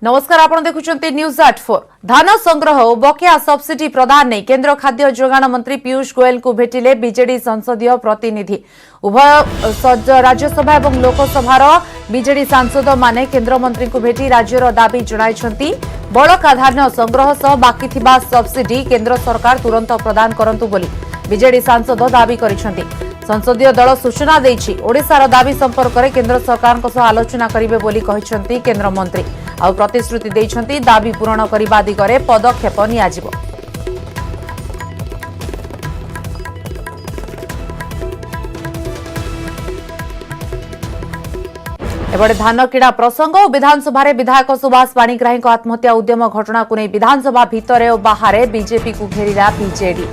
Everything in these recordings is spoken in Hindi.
नमस्कार आपण देखुचंती न्यूज 84 धान संग्रह और बकेया सब्सिडी प्रदान नहीं केंद्र खाद्य जोगाण मंत्री पीयूष गोयल को भेटिले बीजेडी संसदीय प्रतिनिधि उभय राज्यसभा और लोकसभार बीजेडी सांसद माने केंद्र मंत्री को भेटी राज्यर दाबी जणाइछंती बड़का धान संग्रह सह बाकी थिबा सब्सिडी केंद्र सरकार तुरंत प्रदान करंतु बोली बीजेडी सांसद दाबी करिछंती। संसदीय दल सूचना देछि ओडिशार दाबी संपर्क में केंद्र सरकार आलोचना करिवे बोली कहिछंती केंद्र मंत्री आ प्रतिश्रुति देइछंती दाबी पूरण करबा दिगरे पदक्षेप नियाजिबो। एबडे धान किणा प्रसंग और विधानसभा विधायक सुभाष पाणिग्राही आत्महत्या उद्यम घटना को नहीं विधानसभा भितर और बाहर बीजेपी को घेरिला बीजेडी।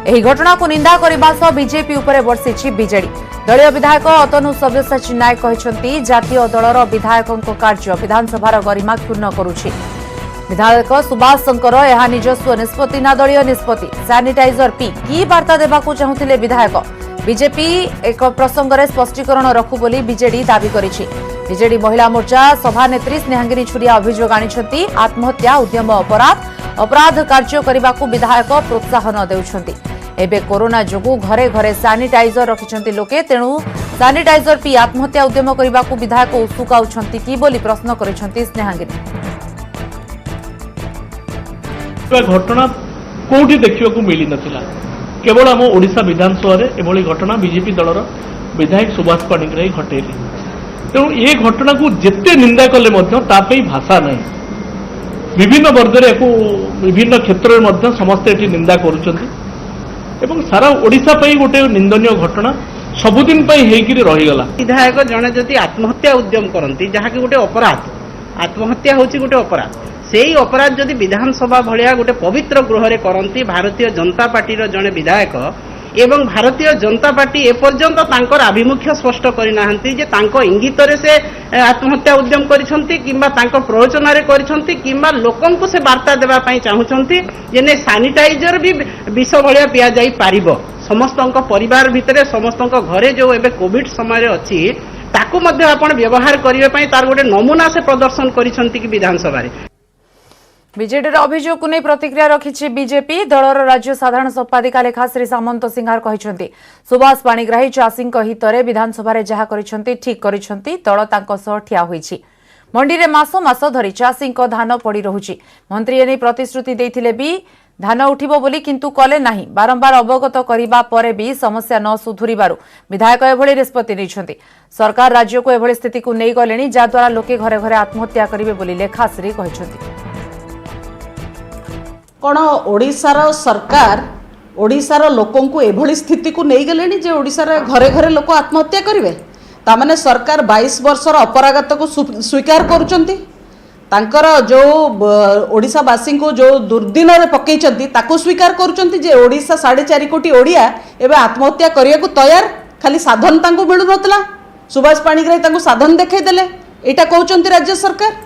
ଏହି ଘଟଣାକୁ ନିନ୍ଦା କରିବା ସହ ବିଜେପି ଉପରେ ବର୍ଷିଛି ବିଜେଡି। ଦଳୀୟ ବିଧାୟକ ଅତନୁ ସବ୍ୟସାଚୀ ନାୟକ କହିଛନ୍ତି ଜାତୀୟ ଦଳର ବିଧାୟକଙ୍କ କାର୍ଯ୍ୟ ବିଧାନସଭାର ଗରିମା କ୍ଷୁର୍ଣ୍ଣ କରୁଛି। ବିଧାୟକ ସୁଭାଷଙ୍କର ଏହା ନିଜସ୍ୱ ନିଷ୍ପତ୍ତି ନା ଦଳୀୟ ନିଷ୍ପତ୍ତି। ସାନିଟାଇଜର ପି କି ବାର୍ତ୍ତା ଦେବାକୁ ଚାହୁଁଥିଲେ ବିଧାୟକ ବିଜେପି ଏକ ପ୍ରସଙ୍ଗରେ ସ୍ପଷ୍ଟୀକରଣ ରଖୁ ବୋଲି ବିଜେଡି ଦାବି କରିଛି। ବିଜେଡି ମହିଳା ମୋର୍ଚ୍ଚା ସଭାନେତ୍ରୀ ସ୍ନେହାଙ୍ଗିନୀ ଛୁରିଆ ଅଭିଯୋଗ ଆଣିଛନ୍ତି ଆତ୍ମହତ୍ୟା ଉଦ୍ୟମ ଅପରାଧ କାର୍ଯ୍ୟ କରିବାକୁ ବିଧାୟକ ପ୍ରୋତ୍ସାହନ ଦେଉଛନ୍ତି। एबे कोरोना जोगु घरे घरे सानिटाइजर रखिछंती लोके तेणु सानिटाइजर पी आत्महत्या उद्यम करने को विधायक उत्सुकाउछंती कि बोली प्रश्न करिछंती स्नेहांगिनी। घटना कोठी देखिबा को मिली नथिला केवल हम ओडिशा विधानसभा रे एभली घटना बीजेपी दलर विधायक सुभाष पाणिग्राही घटेली। तेणु ये घटना को जेते निंदा कले मध्य तापई भाषा नहीं विभिन्न वर्ग रे विभिन्न क्षेत्र में समस्ते एटी निंदा करूछंती एवं सारा ओडिशा पई गोटे निंदनीय घटना सबुदिन पई हेकिरी रहीगला। विधायक जने जदि आत्महत्या उद्यम करती जहाँकि गोटे अपराध आत्महत्या होची गोटे अपराध सेही अपराध जदि विधानसभा भलिया गोटे पवित्र गृह रे करती भारतीय जनता पार्टी रो जने विधायक एवं भारतीय जनता पार्टी एपर्यंत तांकर आभिमुख्य स्पष्ट करिनाहंती जे तांको इंगित रे से आत्महत्या उद्यम करिसंती किंबा तांको प्रवचन रे करिसंती किंबा लोकंकु से वार्ता देबा पई चाहुचंती जे ने सैनिटाइजर भी विष भलिया पिया जाई पारिबो समस्तक परिवार भितरे समस्तक घरे जो एबे कोविड समय रे अछि ताकू मध्ये आपण व्यवहार करिवे पई तार गोटे नमूना से प्रदर्शन करिसंती कि विधानसभा रे। बीजेडी अभियोग को नहीं प्रतिक्रिया रखी बीजेपी दलर राज्य साधारण संपादिका लेखा श्री सामंत सिंहार कहते सुभाष पाणिग्राही चाषी हित में विधानसभा जहाँ ठीक करिसेंती दल तांको सह ठिया होईछि। मंडी रे मास मास धरी चाषी धान पड़ी रहुछि मंत्री एने प्रतिश्रुति देथिले भी धान उठिबो बोली किंतु कले नाही बारंबार अवगत करिबा परे भी समस्या न सुधुरिबारु विधायक एभली निष्पत्ति नैछंती। सरकार राज्य को एभली स्थिति को नै गलेनी जाद्वारा लोके घरे घरे आत्महत्या करिवे बोली लेखाश्री कहछंती। कौन ओडिशार सरकार ओडिशार लोकों को एभली स्थिति को नहीं गले जे ओडिशार घरे घरे लोक आत्महत्या करेंगे तामाने सरकार 22 वर्षर अपरागत को स्वीकार करुचंती तांकर जो ओडिशावासी को जो दुर्दिन रे पकईचंती ताको स्वीकार करुचंती जे ओडिशा 4.5 कोटी ओडिया एबे आत्महत्या करिया को तैयार खाली साधन तांको मिलु नतला सुभाष पाणिग्राही तांको साधन देखाई देले एटा कहउचंती राज्य सरकार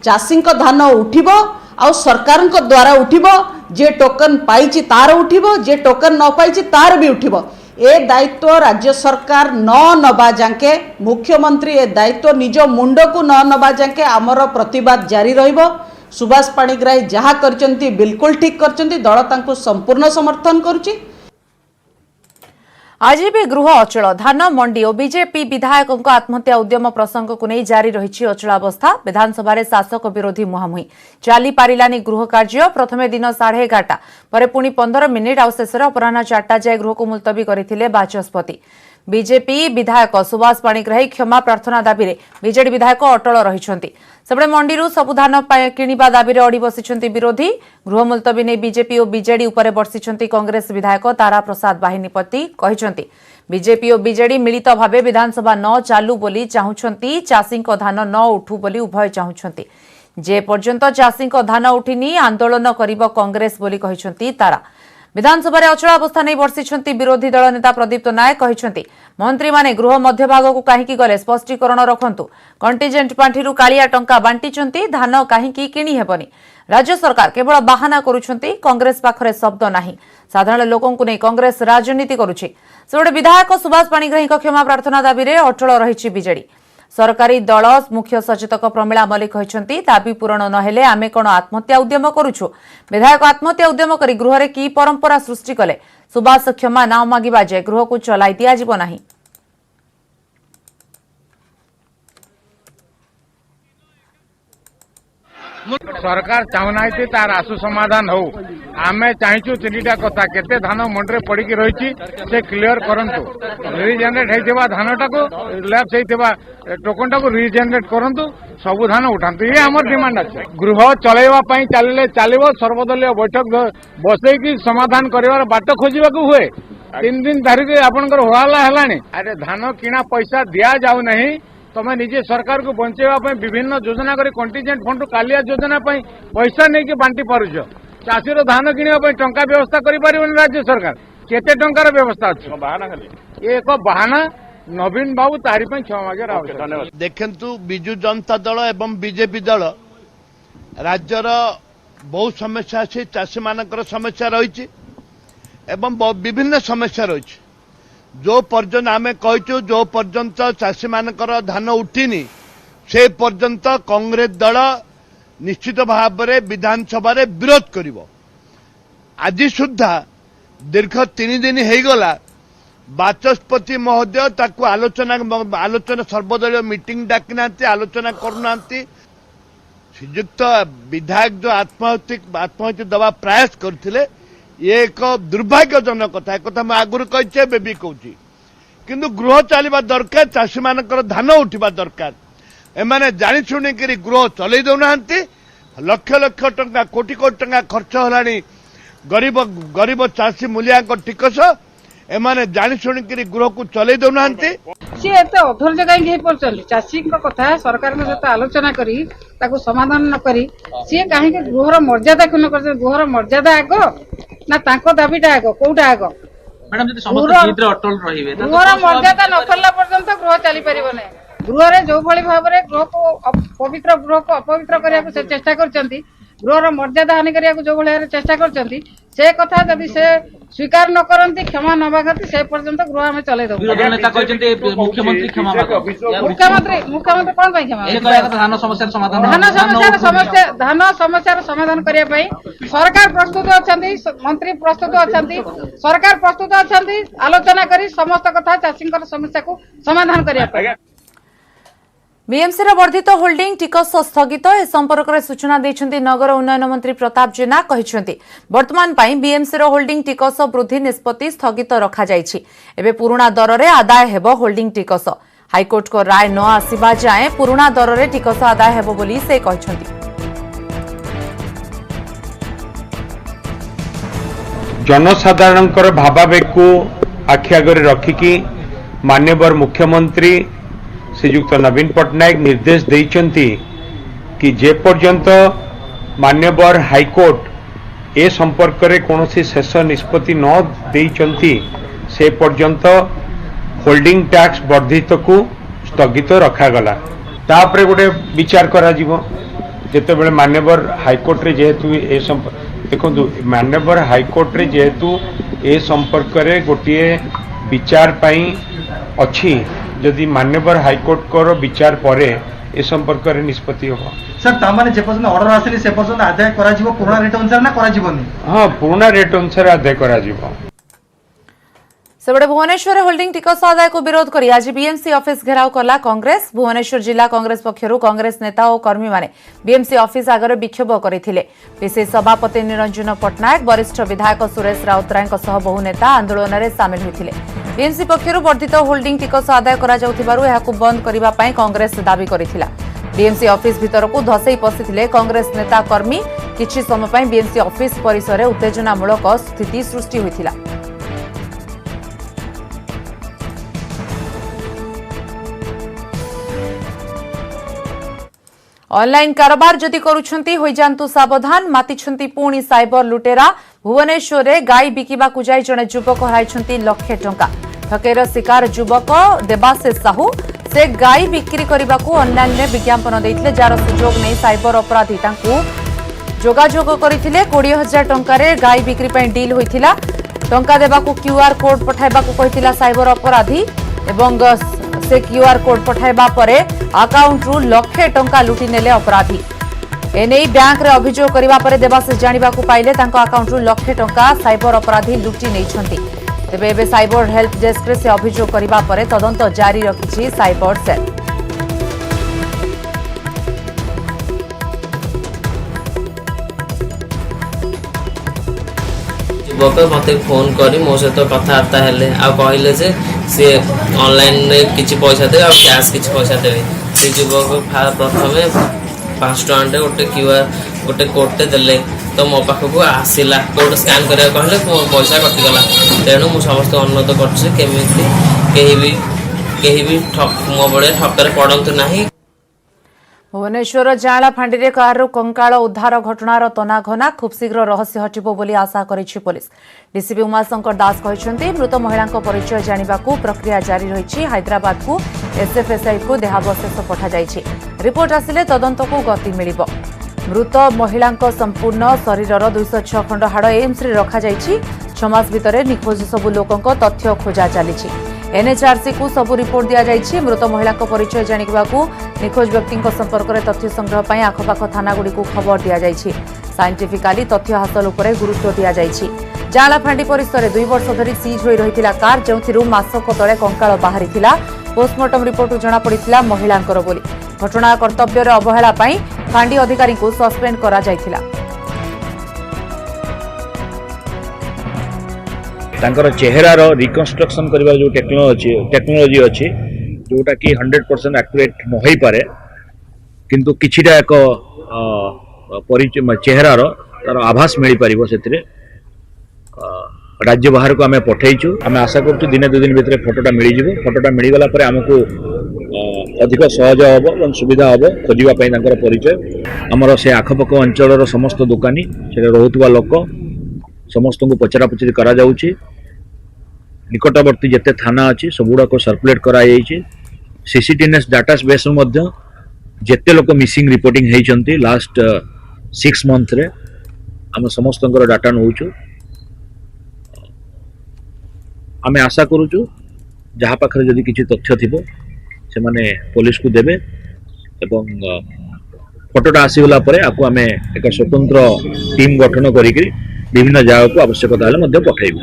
चाषी धान उठिबो आ सरकार द्वारा उठिबो जे टोकन पाइछि तार उठिबो जे टोकन न पाइछि तार भी उठिबो ए दायित्व राज्य सरकार न नबा जाके मुख्यमंत्री ए दायित्व निज मुंड को न नबा जाके आमर प्रतिवाद जारी रहिबो। सुभाष पाणिग्राही जहाँ करचंती बिल्कुल ठीक करचंती दल तांको संपूर्ण समर्थन करुछि। आज भी गृह अचल धान मंडी और बीजेपी विधायकों आत्महत्या उद्यम प्रसंग को नहीं जारी रही अचलावस्था विधानसभा शासक विरोधी मुहांमुही चली पारिलानी गृह कार्य प्रथमे दिन 11:30 पर पुणी 15 मिनिट आउ शेष अपराह 4टा जाए गृह को मुलतवी करथिले बाचस्पति। बीजेपी विधायक सुभाष पाणिग्राही क्षमा प्रार्थना दाबी रे बीजेडी विधायक अटल रहिछंती सेबडे मंडी सब धान किणिबा दाबी रे अड़ी बसिछंती विरोधी गृह मुलतवी ने बीजेपी और बीजेडी उपरे बर्षिछंती कांग्रेस विधायक तारा प्रसाद बाहिनीपति कहिछंती बीजेपी और बीजेडी मिलित भावे विधानसभा न चालू बोली चाहुछंती चाषी धान न उठू बोली उभय चाहुछंती जे पर्यंत चाषी धान उठिनी आंदोलन करिबो कांग्रेस बोली कहिछंती तारा। विधानसभा अचलावस्था नहीं बर्षिछंती विरोधी दल नेता प्रदीप्त नायक कहिछंती मंत्री माने गृह मध्यभाग को काहींकी गले स्पष्टीकरण रखंतु कंटिजेंट पांठिरु कालिया टंका बांटीचंती धान काहींकी किणी हेबनी राज्य सरकार केवल बाहाना करुछंती कांग्रेस पाखरे शब्द नाही साधारण लोकों को नहीं कांग्रेस राजनीति करुछि। सेबडे विधायक सुभाष पाणिग्राही क्षमा प्रार्थना दाबी रे अटल रहिछि बीजेडी। सरकारी दल मुख्य सचेतक प्रमिला मल्लिक कहते दाबी पूरण नहेले आमे कौन आत्महत्या उद्यम करुछु। विधायक आत्महत्या उद्यम कर गृह में कि परंपरा सृष्टि कले सुभाष क्षमा न मागिबा जाए गृह को चलाई दिज्व नहीं। सरकार चाहूना तार आशु समाधान हो आमे चाहचु तीनटा कथा केते धान मंडरे पड़ी रही से क्लियर करंतु रिजेनरेट होता धानटा को लैप्स होता टोकनटा को रिजेनरेट करंतु सबु धान उठातु ये आम डिमांड अच्छे। गृह चलैवाई चलिए चलो सर्वदलीय बैठक बसैकी समाधान कर बाट खोजा हुए 3 दिन धरिक आपंकर हल्ला है अरे धान किणा पैसा दि जाऊ नहीं तमें निजे सरकार को बचाइवाई विभिन्न योजना कर कंटीजेंट फंड कालिया योजना पैसा नहीं कि बांटी पारुछ चाषीर धान किणा टंका व्यवस्था कर राज्य सरकार केते टंकार व्यवस्था अच्छे ये एक बहाना नवीन बाबू तारी क्षमा मागे देखु विजु जनता दल एवं बीजेपी दल राज्यर बहुत समस्या अच्छी चाषी मानकर समस्या रही एवं विभिन्न समस्या रही जो पर्यंत आमे कहचु जो पर्यंत चाषी मानकर धान उठिनी से पर्यंत कांग्रेस दल निश्चित भाव में विधानसभा विरोध करिवो। आज सुधा दीर्घ 3 दिन हो गला बाचस्पति महोदय ताकू आलोचना सर्वदलीय मीटिंग डाकी ना आलोचना करूना श्रीजुक्त विधायक जो आत्महत्या दवा प्रयास करथिले ये एक दुर्भाग्यजनक कथा एक मैं आगुरी कही भी कहूँ किंतु गृह चलवा दरकार चाषी मानकर धान उठा दरकार एमाने जानी शुणिक गृह चलई दौना लक्ष लक्ष टंका कोटी कोटी टंका खर्च होलानी गरीब गरीब चाषी मूलिया टिकस एमाने जानी शुणिक गृह को चलई दौना सी एत अधर्य कहीं पड़ते चाषी कथा सरकार सहित आलोचना करी समाधान न करी सी कहीं गृहर मर्यादा क्षुण्ण कर गृहर मर्यादा आग ना दाबीटा आग कौटा आग गृहर मर्यादा न करला पर्यंत गृह चली पार ना गृह जो भाव में गृह को पवित्र गृह को अपवित्र करने से चेष्टा कर गृहर मर्यादा हानि करने जो भाव चेष्टा कर से कथा जदि से स्वीकार न करती क्षमा न मागती से पर्यंत गृह आम चल मुख्यमंत्री कौन क्षमा धान समस्या समाधान करने सरकार प्रस्तुत अच्छा मंत्री प्रस्तुत अच्छा सरकार प्रस्तुत अच्छा आलोचना कर समस्त कथा चाषी समस्या को समाधान करने। बीएमसी वर्धित होल्डिंग टिकस स्थगित ए संपर्क में सूचना देछन्ती नगर उन्नयन मंत्री प्रताप जेना कहिसेंती वर्तमान पई बीएमसी होल्डिंग टिकस वृद्धि निष्पत्ति स्थगित रखा जायछि एबे पुराना दर रे आदाय हेबो होल्डिंग टिकस हाईकोर्ट को राय न आसीबा जाए पुराना दर रे टिकस आदाय हेबो बोली से कहिसेंती। जनसाधारणकर भावावेग को आखि आगे रखिकी माननीय मुख्यमंत्री श्रीजुक्त नवीन पट्टनायक निर्देश देइचंती कि जे पर्यंत मान्यवर हाईकोर्ट ए संपर्क रे कोनोसी शेष निष्पत्ति न देइचंती से पर्यंत होल्डिंग टैक्स वर्धित को स्थगित रखागला तापरे गोटे विचार करा जीवो जेतेबेले मान्यवर हाईकोर्ट रे जेहेतु ए देखो मान्यवर हाईकोर्ट रे जेहेतु ए संपर्क रे गोटे विचार पाई अच्छी जदि मान्यवर हाईकोर्ट को विचार परे ए संपर्क रे निष्पत्ति हो सर तामाने जे पर्यंत ऑर्डर आसेली से पर्यंत आदाय करा जीवो पुराना रेट अनुसार ना करा जीवनी हां पुराना रेट अनुसार आदाय करा जीवो। सेबड़े भुवनेश्वर होल्डिंग टिकस आदाय को विरोध करी आज बीएमसी ऑफिस घेराव कला कांग्रेस भुवनेश्वर जिला कांग्रेस पक्षरु कांग्रेस नेता और कर्मी माने बीएमसी ऑफिस आगे विक्षोभ करथिले पीसीसी सभापति निरंजन पट्टनायक वरिष्ठ विधायक सुरेश राउतराय बहु नेता आंदोलन में सामिल होते बीएमसी पक्षरु वर्धित होल्डिंग टिकस आदाय करा जाउथिबारु एहाकु बंद करिबा पई कांग्रेस दाबी करिथिला बीएमसी ऑफिस भीतर को धसई पशिथिले कांग्रेस नेता कर्मी किछि समय पई बीएमसी ऑफिस परिसर में उत्तेजनामूलक स्थिति सृष्टि होइथिला। ऑनलाइन कारोबार जदि करुछंती होई जानतु सावधान मातिछंती पुणी साइबर लुटेरा भुवनेश्वर रे गाई बिकिबा को जाई जने युवक हराइछंती लाखे टंका ठकेर शिकार युवक देवाशिष साहू से गाई बिक्री करने को ऑनलाइन में विज्ञापन देइथिले जार सुजोग नहीं साइबर अपराधी तांकू जोगाजोग करथिले 20,000 टंका रे गाई बिक्री पई डील होइथिला टंका देबा को क्यूआर कोड पठाइबा को कहिथिला साइबर अपराधी एवं ऐप से क्यूआर कोड पठाइबा परे अकाउंट रु लक्षे टंका लुटि नेले अपराधी एने बैंक रे अभियोग करिबा परे देवाशीष जानिबाकू पाइले तांको अकाउंट रु लक्षे टंका साइबर अपराधी लुटि नेइछंती तेबे एबे साइबर हेल्प डेस्क रे से अभियोग करिबा परे तदंत जारी रखिछि साइबर सेल। युवक मत फोन कर मो सहित कथबार्ता हेले कहले जे सी ऑनलाइन रे किछि पैसा दे और कैश किछि पैसा दे से युवक प्रथमे 5 टଙ୍କା गोटे क्यूआर गोटे कोडटे देले तो मो पाखक आसला कोड स्कैन करा कहले पैसा कटिगला तेणु मु समस्त अनुरोध करछि केही भी मो बड़े ठकरे पड़ंतु नाही। भुवनेश्वर जाला फांडी कारु कंकाल उद्धार घटनार तनाघना खूब शीघ्र रहस्य हटिबो बोली आशा करिछि पुलिस। डीसीपी उमाशंकर दास कहछन्ती मृत महिला परिचय जानिबाकू प्रक्रिया जारी रहिछि। हैदराबाद को एसएफएसआई को देहावशेष पठा जाइछि। रिपोर्ट आसिले तदंत को गति मिलिबो। मृत महिला संपूर्ण शरीरर 206 खंड हाड़ एम्स रे रखा जाइछि। 6 मास भितरे निखोज सबु लोकंक तथ्य खोजा चलिछि। एनएचआरसी को सबु रिपोर्ट दिया जाइछि। मृत महिला परिचय जानिबाकू निखोज व्यक्ति संपर्क में तथ्य संग्रह पर आखपाख थानागुड़ी को खबर दि जाइछि। साइंटिफिकाली तथ्य हासिल उपरे गुरुत्व दिया जाइछि। जाला फांडी परिसर 2 वर्ष धरी सीज होई रहिथिला कार जेउथिरु मासक तळे कंकाळ बाहरिथिला। पोस्टमार्टम रिपोर्ट जना पड़िथिला महिलांकर बोली। घटना कर्तव्यर अवहेला पई फांडी अधिकारी को सस्पेंड करा जाइथिला। तांकर चेहरार रिकन्स्ट्रक्शन करबा जो टेक्नोलॉजी अच्छी जोटा कि 100% एक्यूरेट न होई पारे किंतु किछिटा एक परिचय चेहरार तार आभास मिल पारिबो सेतिरे राज्य बाहर को आम पठेइछु। आम आशा करछु दिने 2 दिन भितर फोटोटा मिल जिवो। फोटोटा मिल गला परे हमकु अधिक सहज हबो और सुविधा हबो खोजिबा पई तांकर परिचय। हमर से आखपक अंचलर समस्त दुकानी से रहुतबा लोक समस्त को पचरा पचरी करा जाउछि। निकटवर्ती जेते थाना अच्छी सबुड़ा को सर्कुलेट कराई सीसीटीएनएस डाटा बेस जेते लोक मिसिंग रिपोर्टिंग होती लास्ट 6 मंथ रे आम समस्त डाटा नौचु। आम आशा करुचु जहाँ पाखरे जदि किसी तथ्य थिबो से माने पुलिस को देबे एवं फोटोटा आसीगला परे आकु आम एक स्वतंत्र टीम गठन करिकरी विभिन्न जगह को आवश्यकता हेले मध्य पठाइबु।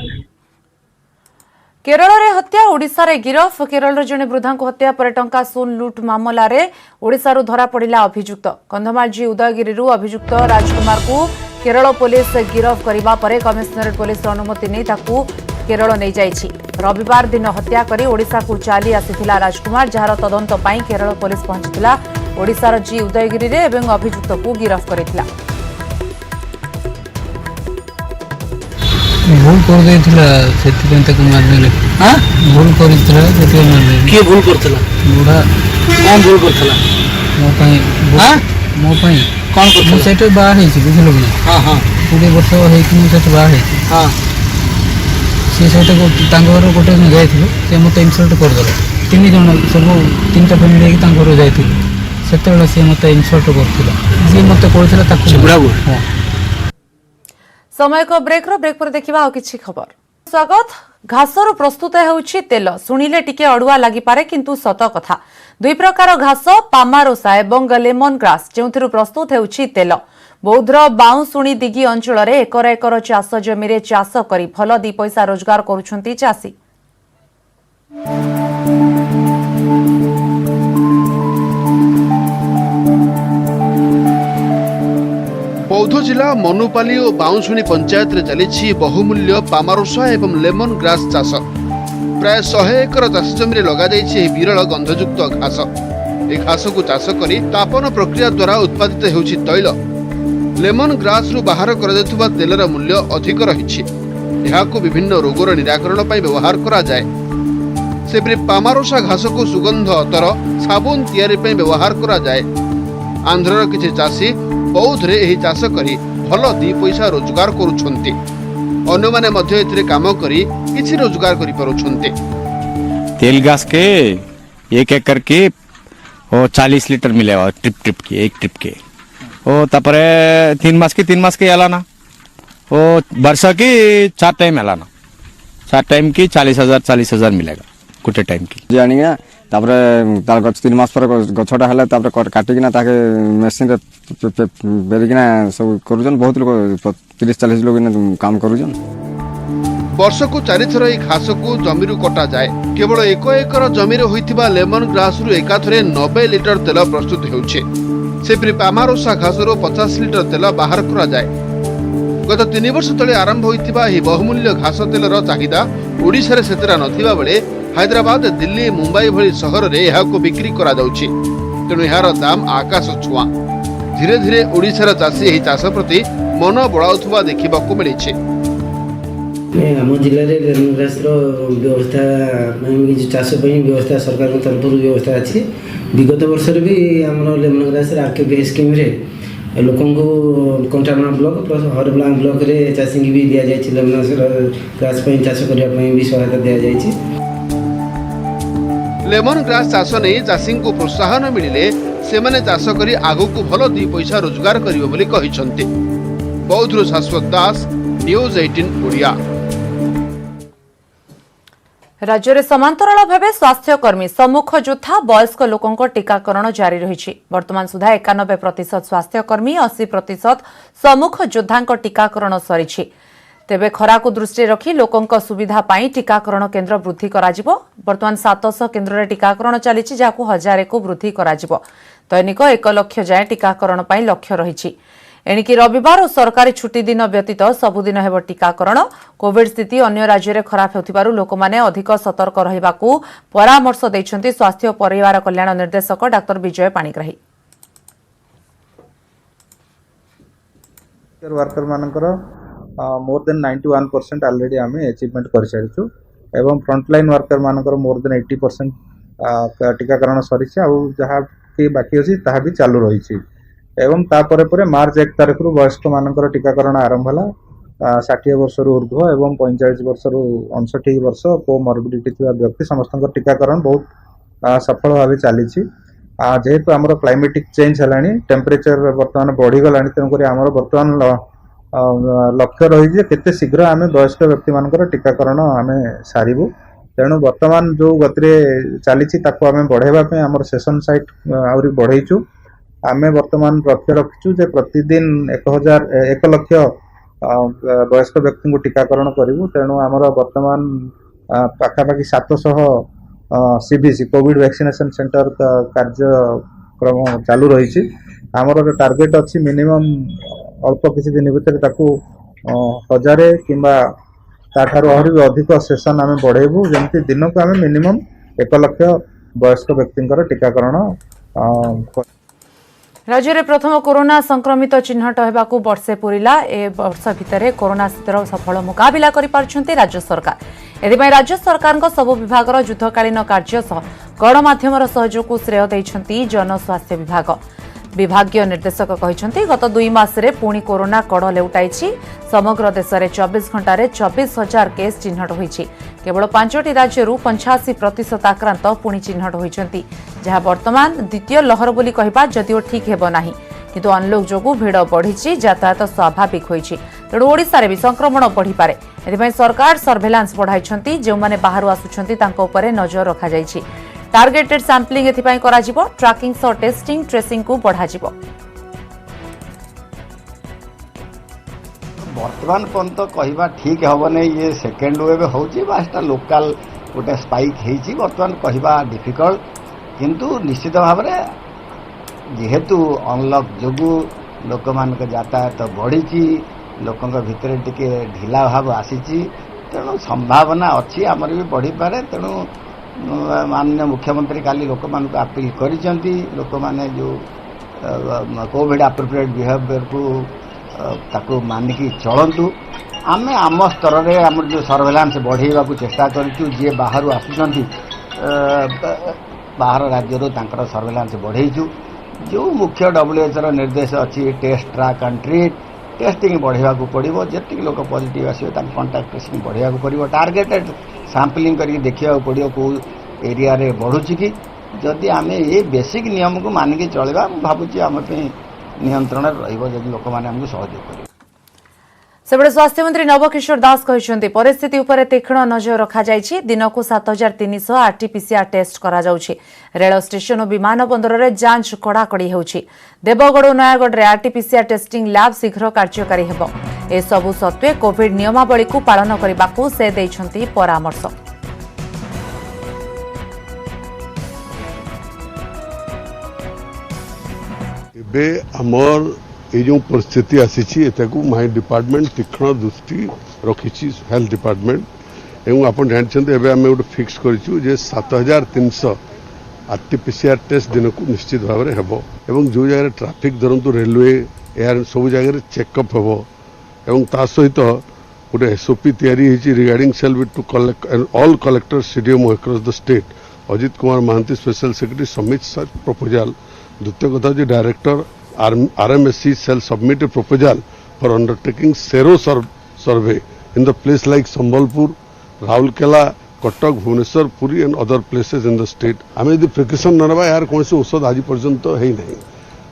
केरल रे हत्या ओडिशा रे गिरफ। केरल जने वृद्धा को हत्या पर टंका सोन लुट मामला रे ओडिशा रु धरा पड़िला अभियुक्त। कंधमाल जी उदयगिरी रु अभियुक्त राजकुमार को केरल पुलिस गिरफ करिबा परे कमिशनरेट पुलिस अनुमति नै ताकू केरल नै जाइछि। रविवार दिन हत्या करी ओडिशा को चाली आसीथिला राजकुमार जहार तदंत पई केरल पुलिस पहुंचिथिला। ओडिशा रो जी उदयगिरी रे एवं अभियुक्त को गिरफ करिथिला। भूल कर देथिला सेति तक मार देले। हां भूल करिथिला सेति मार देले। के भूल करथिला? बुढ़ा कोन भूल करथिला? मो पई। हां मो पई कोन करथिला? सेटे बाहर हेछि बुझलो कि? हां हां 20 वर्ष हे कि सेटे बाहर हेछि। हां से सेटे को तांगर गोटे न जायथिलो से मते इंसल्ट कर देले। 3 जण सब 3टा फैमिली के तांगर जायथिलो सेतेले से मते इंसल्ट करथिला। जे मते करथिला ताकू बुढ़ा। हां समय को ब्रेक पर देखिबा किछि खबर। स्वागत। घासर प्रस्तुत होउछि तेल। सुनिले टिके अडुआ लागि पारे किंतु सत कथा। 2 प्रकार घास पामारोसा एवं लेमन ग्रास जेउथिरु प्रस्तुत होउछि तेल। बौद्धर बाउंसुणी दिगी अंचल रे एकर एकर चाष जमी रे चाष करी भल 2 पैसा रोजगार करुछंती चासी। बौद्ध जिला मनुपाली और बाउंसुणी पंचायत रे चली बहुमूल्य पामारोसा एवं लेमन ग्रास चाष। प्राय 100 एकर चाष जमी लगा विरल गंधयुक्त घास। ए घास को चाष करी तापन प्रक्रिया द्वारा उत्पादित होउछि तैल। लेमन ग्रास रु बाहर करा तेलर मूल्य अधिक रही। यहां विभिन्न रोगर निराकरण पर व्यवहार करा जाए। सेपरि पामारोसा घास को सुगंध अतर साबुन तैयारी पर व्यवहार करा जाए। आंध्रर किछि चाषी बौद्ध रे एही चाष करी भल 2 पैसा रोजगार करुछंती। अन्य माने मध्य एथिरे काम करी किछि रोजगार करि परुछंती। तेल गैस के 1 एकड़ के 40 लीटर मिलेगा ट्रिप की एक ट्रिप के। तापरे 3 मास के एलाना वर्ष की 4 टाइम एलाना 4 टाइम की 40,000 मिलेगा गोटे टाइम की। जानिया तापर तार गछ 3 मास पर गछटा हेले तापर काटिकिना ताके मशीन रे बेरिकिना सब करूजन बहुत लोग 30-40 लोग काम करूजन। वर्षकु 4 थर ए घास को जमीरु कटा जाए। केवल 1 एकर जमीरे होइथिबा लेमन ग्रास रु एकाथरे 90 लिटर तेल प्रस्तुत हेउछे। सेपरि पामारोसा घासरो 50 लिटर तेल बाहर करा जाए। गत 3 वर्ष तले आरंभ होइथिबा एही बहुमूल्य घास तेलर चाहिदा ओडिसा रे सेतरा नथिबा बेले हैदराबाद, दिल्ली, मुंबई भली सहर रे एहाको बिक्री करा जाउछि। तेणु एहार दाम आकाश छुआ। धीरे धीरे ओडिसा रा चाषी एही चाष प्रति मन बढाउथुबा देखिबाकू मिलिछि। आम जिले में लेमन ग्रास व्यवस्था चाष व्यवस्था सरकार तरफ व्यवस्था अच्छी। विगत वर्ष भी आम लेमन ग्रास आरकेपी स्कीम लोक कंटामा ब्लॉक प्लस हरबला ब्लॉक रे चाषी भी दि जाए लेमन ग्रास चाष करने भी सहायता दि जाए। लेमन ग्रास चाष नहीं चाषी को प्रोत्साहन मिले सेमाने चाष करी आगु को भल 2 पैसा रोजगार करिवे बोली कहिसंती। बौद्धरू शाश्वत दास, न्यूज 18 ओडिया। राज्य में समांतराल भाव स्वास्थ्यकर्मी सम्मुख योद्धा वयस्क लोकों टीकाकरण जारी रही। वर्तमान सुधा 91% स्वास्थ्यकर्मी 80% सम्मुख योद्धा टीकाकरण सरी। तेबे खरा को दृष्टि रखी लोकों सुविधा पाई टीकाकरण केन्द्र वृद्धि कराजिबो। वर्तमान 700 केन्द्र रे टीकाकरण चली जाकु 1000 को वृद्धि कराजिबो। दैनिक 1 लाख जाए टीकाकरण पाई लक्ष्य रही। एणिकी रविवार और सरकारी छुट्टी दिन व्यतीत सबुदिन हेब टीकाकरण। कोविड स्थिति अन्य राज्य में खराब होथिबारु लोकमाने अधिक सतर्क रहिबाकू परामर्श दैछन्ति स्वास्थ्य और परिवार कल्याण निर्देशक डाक्टर विजय पाणिग्राही। वर्कर मानकर मोर देन 91% ऑलरेडी आम अचीवमेंट कर सारिछु एवं फ्रंटलाइन वर्कर मानकर मोर देन 80% टीकाकरण सरी जहाँ कि बाकी अच्छी ताहा भी चालू रही। एवं तापर पर मार्च 1 तारिख रु वयस्क मानकर टीकाकरण आरंभ होला। 60 वर्ष ऊर्ध्व एवं 45 वर्ष रु 59 वर्ष कोमॉर्बिडिटी थिबा व्यक्ति समस्त टीकाकरण बहुत सफल भाव चली। जेहेतु आमर क्लाइमेटिक चेंज है टेम्परेचर बर्तमान बढ़ी गलानी तेणुक आमर बर्तमान लक्ष्य रही केते शीघ्र आम वयस्क व्यक्ति मानकर टीकाकरण आम सारू। तेणु वर्तमान जो गति चली आम बढ़ाइबा आमर सेशन साइट आहरी बढ़ाइचु। आमे वर्तमान लक्ष्य रखिचु जे प्रतिदिन 1 लाख वयस्क व्यक्ति को टीकाकरण करूँ। तेणु आमर वर्तमान पाखापाखि 700 सीबीसी कोविड वैक्सीनेशन सेंटर कार्यक्रम चालू रही। आमर टार्गेट अच्छी मिनिमम अल्प किसी दिन भितर 1000 किंबा ताठारु आहरी अधिक सेशन आम बढ़ेबू जमती दिन को आम मिनिमम 1 लाख वयस्क व्यक्ति टीकाकरण। राज्य में प्रथम कोरोना संक्रमित चिन्हट होगाकू वर्षे पूरिला। ए वर्ष भितर कोरोना स्थितिर सफल मुकाबिला करिपारछन्ति राज्य सरकार। एथिपाई राज्य सरकार सबु विभागर युद्धकालीन कार्य सह गणमाध्यम सहयोग को श्रेय दैछन्ति जनस्वास्थ्य विभाग। विभागीय निर्देशक कहते गत 2 मासरे पुणी कोरोना कड़ लेउटाइछि। समग्र देश में 24 घंटे 24,000 केस चिन्हट होइछि। केवल 5टी राज्य 85% आक्रांत पुणी चिन्हट होइछन्ति, जहाँ वर्तमान द्वितीय लहर बोली कहबा जदिओ ठीक हेब नाही, किंतु अनलॉक जोगु भीड़ बढ़िछि, यातायात स्वाभाविक होइछि। तेणु ओडिशा रे भी संक्रमण बढ़ी पारे। एथिपाई सरकार सर्वेलांस बढ़ाइछन्ति। जेउमाने बाहरु आसुछन्ति तांको उपरे नजर रखा जाइछि। टार्गेटेड सैंपलिंग एथिपाई कराजिबो। ट्रैकिंग सह टेस्टिंग ट्रेसिंग को बढ़ाजिबो। वर्तमान पर्यंत कहवा ठीक हम नहीं ये सेकेंड वेव होता लोकाल गोटे स्पाइक होती वर्तमान कहवा डिफिकल्ट किंतु निश्चित भाव में जेहेतु अनलॉक जोगु लोक मान यातायात बढ़ी लोकों भितर टिके ढिला भाव आसी तेणु संभावना अच्छी आमर भी बढ़ी पारे। तेणु माननीय मुख्यमंत्री काली लोक मान अपील करिसेंती लोक माने जो कोविड अप्रोप्रिएट बिहेवियर को ताकू मानिकी चलतु। आम आम स्तर में आम जो सर्वेलांस बढ़ेवा को चेष्टा करूँ। जी बाहर आसुँच बाहर राज्य सर्वेलांस बढ़ेचु। जो मुख्य WHO निर्देश अच्छी test track and treat testing बढ़ेवा को पड़ो। जी लोक पॉजिटिव आसो कॉन्टैक्ट ट्रेसिंग बढ़ेवा को पड़ो। टार्गेटेड सैंपलिंग करके देखा पड़ो कौ एरिया रे बढ़ुची कि जदि आम ये बेसिक नियम को मानिकी चलवा भावुँ आम नियंत्रण रही लोक मैंने सहयोग कर। सेबड़े स्वास्थ्य मंत्री नवकिशोर दास कहते परिस्थिति उपर तीक्ष्ण नजर रखा दिन को 7300 आरटीपीसीआर टेस्ट करा जाउछि। रेल स्टेशन और विमान बंदर में जांच कड़ाकड़ी होउछि। देवगढ़ और नयागढ़ में आरटीपीसीआर टेस्टिंग लैब शीघ्र कार्यकारी हेबो। ए सबु सत्वे कोविड नियमावली को पालन करने से दैछन्ति परामर्श। एबे हमर ये जो परिस्थिति आसी माई डिपार्टमेंट तीक्ष्ण दृष्टि रखी हेल्थ डिपार्टमेंट एवं आप जानते आम गोटे फिक्स करूँ 7300 आरटीपीसीआर टेस्ट दिन को निश्चित भाव में हेबो एवं जो जगह ट्रैफिक धरतु रेलवे एयर सब जगह चेकअप हेबो एवं ता सहित गोटे एसओपी तैयारी regarding cell with to collect all collector CDMO across the state Ajit Kumar Mohanty special secretary submit such proposal. द्वितीय कथा director RMSC shall submit a proposal for undertaking sero survey in the place like Sambalpur, Raulkela, Katak, Bhubaneswar, Puri and other places in the state. आमे यदि प्रिकॉशन न नबा यार कौन से औषध आज पर्यंत है नहीं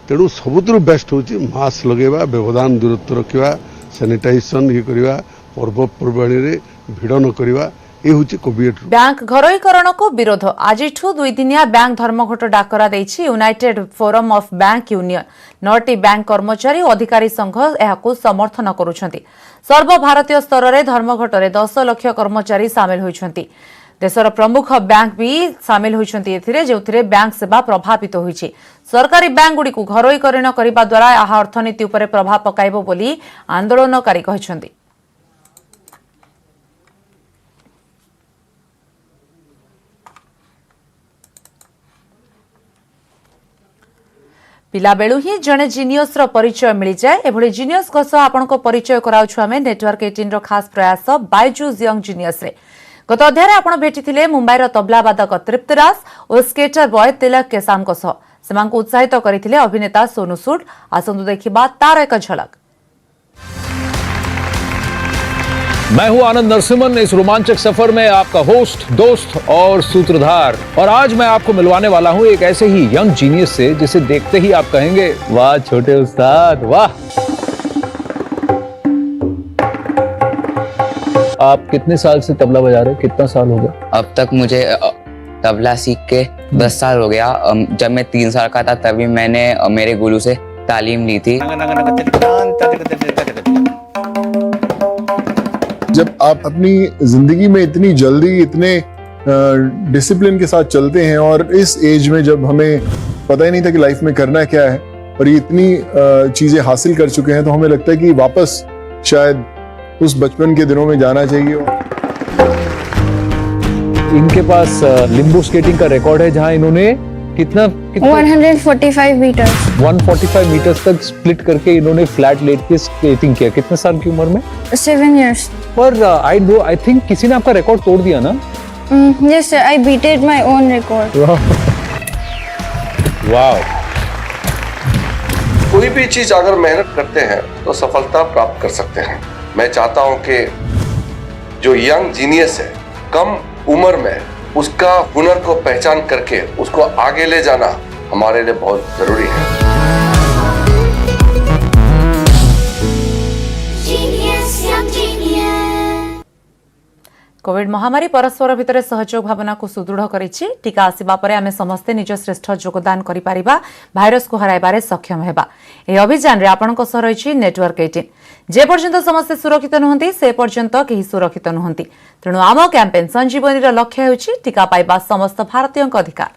तेणु सबुतर बेस्ट होची मास्क लगेवा व्यवधान दूरत्व रखा सैनिटाइजेशन ये करवा पर्वपर्वाणी रे भिड़ न करवा ये हूँ कोविड। बैंक घरोईकरण को विरोध आज 2 दिनिया बैंक धर्मघट डाकरा देछि united forum of bank union. 9टी बैंक कर्मचारी और अधिकारी संघ यहाकू समर्थन करुछंती। सर्वभारतीय स्तर में धर्मघट में 10 लाख कर्मचारी सामिल होइछंती। देशर प्रमुख बैंक भी सामिल होइछंती एथिरे जेउथिरे बैंक सेवा प्रभावित होइछि। सरकारी बैंक गुडी को घरोईकरण करिबा द्वारा यह अर्थनीति उपरे प्रभाव पकाइबो बोली आंदोलनकारी कहिछंती। पिलाबेलू ही जड़े जीनियस परिचय मिल जाए एभली जीनियस आपण परिचय कराउछु आमे नेटवर्क 18 रो खास प्रयास बायजूस यंग जीनियस रे। गत अध्याय आपण भेटिथिले मुंबईर तबलावादक तृप्तराज और स्केटर बॉय तिलक केसाम को सह सेमांको उत्साहित करथिले अभिनेता सोनू सूद। आसंतु देखिबा तार एक झलक। मैं हूं आनंद नरसिम्हन। इस रोमांचक सफर में आपका होस्ट, दोस्त और सूत्रधार। और आज मैं आपको मिलवाने वाला हूं एक ऐसे ही यंग जीनियस से जिसे देखते ही आप कहेंगे वाह छोटे उस्ताद वाह। आप कितने साल से तबला बजा रहे हैं? कितना साल हो गया? अब तक मुझे तबला सीख के 10 साल हो गया। जब मैं 3 साल का था तभी मैंने मेरे गुरु से तालीम ली थी। जब आप अपनी जिंदगी में इतनी जल्दी इतने डिसिप्लिन के साथ चलते हैं और इस एज में जब हमें पता ही नहीं था कि लाइफ में करना क्या है और ये इतनी चीजें हासिल कर चुके हैं तो हमें लगता है कि वापस शायद उस बचपन के दिनों में जाना चाहिए। इनके पास लिम्बो स्केटिंग का रिकॉर्ड है जहां इन्होंने कितना 145 मीटर 145 मीटर्स तक स्प्लिट करके इन्होंने फ्लैट लेट के स्केटिंग किया। कितने साल की उम्र में? 7 years। पर आई थिंक किसी ने आपका रिकॉर्ड तोड़ दिया ना? Yes sir, I beated my own record। Wow. कोई भी चीज अगर मेहनत करते हैं तो सफलता प्राप्त कर सकते हैं। मैं चाहता हूं कि जो यंग जीनियस है कम उम्र में उसका हुनर को पहचान करके उसको आगे ले जाना हमारे लिए बहुत जरूरी है। कोविड महामारी परस्पर भितर सहयोग भावना को सुदृढ़ करिछि। टीका आसिबा परे आमे समस्ते निज श्रेष्ठ योगदान करि पारिबा भाइरस को हराइबारे सक्षम हेबा। ए अभियान रे आपनक सह रहिछि नेटवर्क 18। जे पर्यंत समस्ते सुरक्षित नहंती से पर्यंत केही सुरक्षित नहंती। तेणु आम कैंपेन संजीवनी लक्ष्य हेउछि टीका पाइबा समस्त भारतीय अधिकार।